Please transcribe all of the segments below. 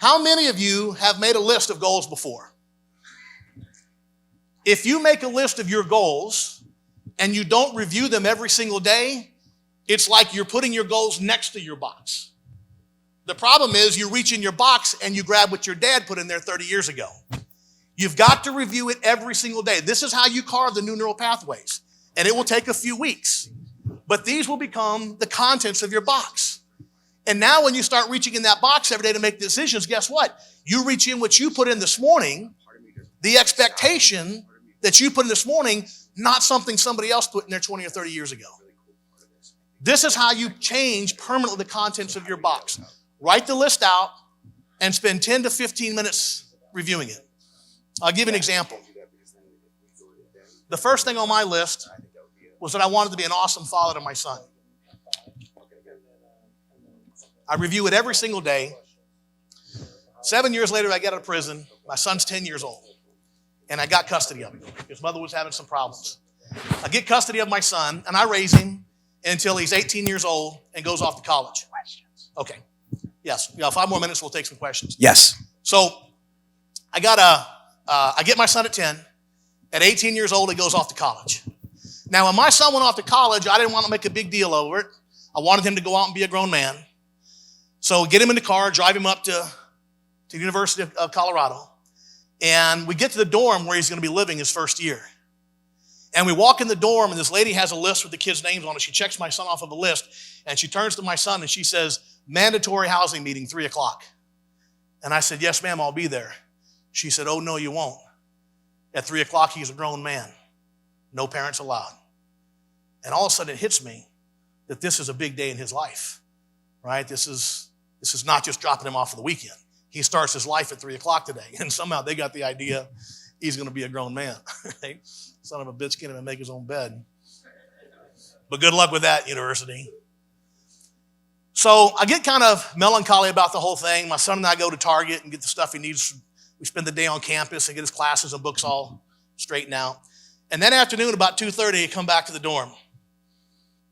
How many of you have made a list of goals before? If you make a list of your goals and you don't review them every single day, it's like you're putting your goals next to your box. The problem is you reach in your box and you grab what your dad put in there 30 years ago. You've got to review it every single day. This is how you carve the new neural pathways. And it will take a few weeks. But these will become the contents of your box. And now when you start reaching in that box every day to make decisions, guess what? You reach in what you put in this morning, the expectation that you put in this morning, not something somebody else put in there 20 or 30 years ago. This is how you change permanently the contents of your box. Write the list out and spend 10 to 15 minutes reviewing it. I'll give you an example. The first thing on my list was that I wanted to be an awesome father to my son. I review it every single day. 7 years later, I get out of prison. My son's 10 years old. And I got custody of him. His mother was having some problems. I get custody of my son, and I raise him until he's 18 years old and goes off to college. Okay. Yes. 5 more minutes, we'll take some questions. Yes. So I get my son at 10. At 18 years old, he goes off to college. Now, when my son went off to college, I didn't want to make a big deal over it. I wanted him to go out and be a grown man. So get him in the car, drive him up to the University of Colorado. And we get to the dorm where he's going to be living his first year. And we walk in the dorm, and this lady has a list with the kids' names on it. She checks my son off of a list, and she turns to my son, and she says, mandatory housing meeting, 3 o'clock. And I said, yes, ma'am, I'll be there. She said, oh, no, you won't. At 3 o'clock, he's a grown man. No parents allowed. And all of a sudden, it hits me that this is a big day in his life, right? This is not just dropping him off for the weekend. He starts his life at 3 o'clock today. And somehow they got the idea he's going to be a grown man. Right? Son of a bitch, get him and make his own bed. But good luck with that, university. So I get kind of melancholy about the whole thing. My son and I go to Target and get the stuff he needs. We spend the day on campus and get his classes and books all straightened out. And that afternoon, about 2:30, I come back to the dorm.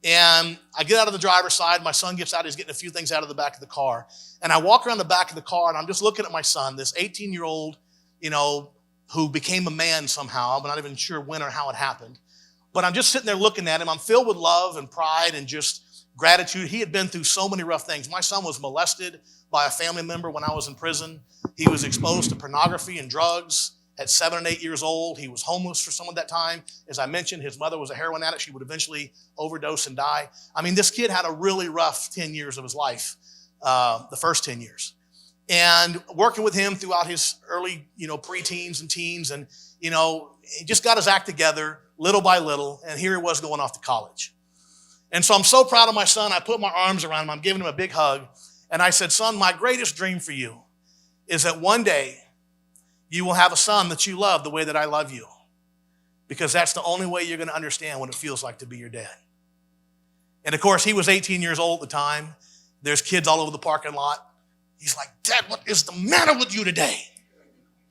And I get out of the driver's side. My son gets out. He's getting a few things out of the back of the car. And I walk around the back of the car, and I'm just looking at my son, this 18-year-old, who became a man somehow. I'm not even sure when or how it happened. But I'm just sitting there looking at him. I'm filled with love and pride and just gratitude. He had been through so many rough things. My son was molested by a family member when I was in prison. He was exposed to pornography and drugs at 7 and 8 years old. He was homeless for some of that time. As I mentioned, his mother was a heroin addict. She would eventually overdose and die. I mean, this kid had a really rough 10 years of his life, the first 10 years. And working with him throughout his early, preteens and teens, and, he just got his act together little by little, and here he was going off to college. And so I'm so proud of my son. I put my arms around him. I'm giving him a big hug. And I said, son, my greatest dream for you is that one day you will have a son that you love the way that I love you. Because that's the only way you're going to understand what it feels like to be your dad. And of course, he was 18 years old at the time. There's kids all over the parking lot. He's like, Dad, what is the matter with you today?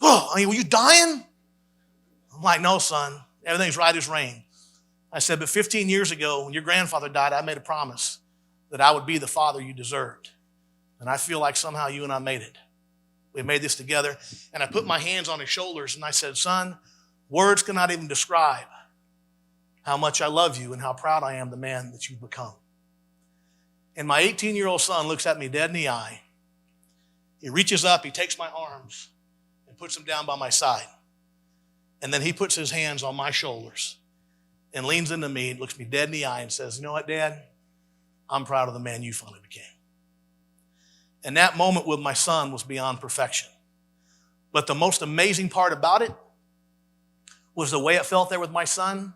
Oh, were you dying? I'm like, no, son, everything's right as rain. I said, but 15 years ago, when your grandfather died, I made a promise that I would be the father you deserved. And I feel like somehow you and I made it. We made this together. And I put my hands on his shoulders and I said, son, words cannot even describe how much I love you and how proud I am of the man that you've become. And my 18-year-old son looks at me dead in the eye. He reaches up, he takes my arms and puts them down by my side. And then he puts his hands on my shoulders and leans into me and looks me dead in the eye and says, you know what, Dad? I'm proud of the man you finally became. And that moment with my son was beyond perfection. But the most amazing part about it was the way it felt there with my son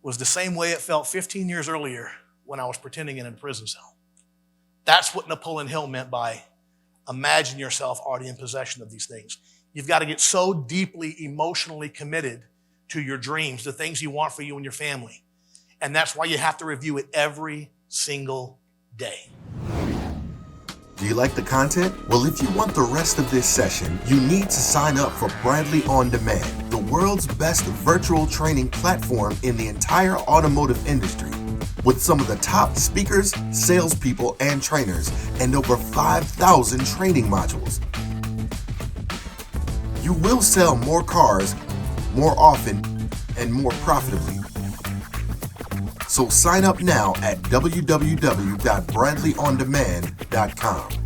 was the same way it felt 15 years earlier when I was pretending in a prison cell. That's what Napoleon Hill meant by imagine yourself already in possession of these things. You've got to get so deeply emotionally committed to your dreams, the things you want for you and your family. And that's why you have to review it every single day. Do you like the content? Well, if you want the rest of this session, you need to sign up for Bradley On Demand, the world's best virtual training platform in the entire automotive industry. with some of the top speakers, salespeople, and trainers, and over 5,000 training modules. You will sell more cars, more often, and more profitably. So sign up now at www.bradleyondemand.com.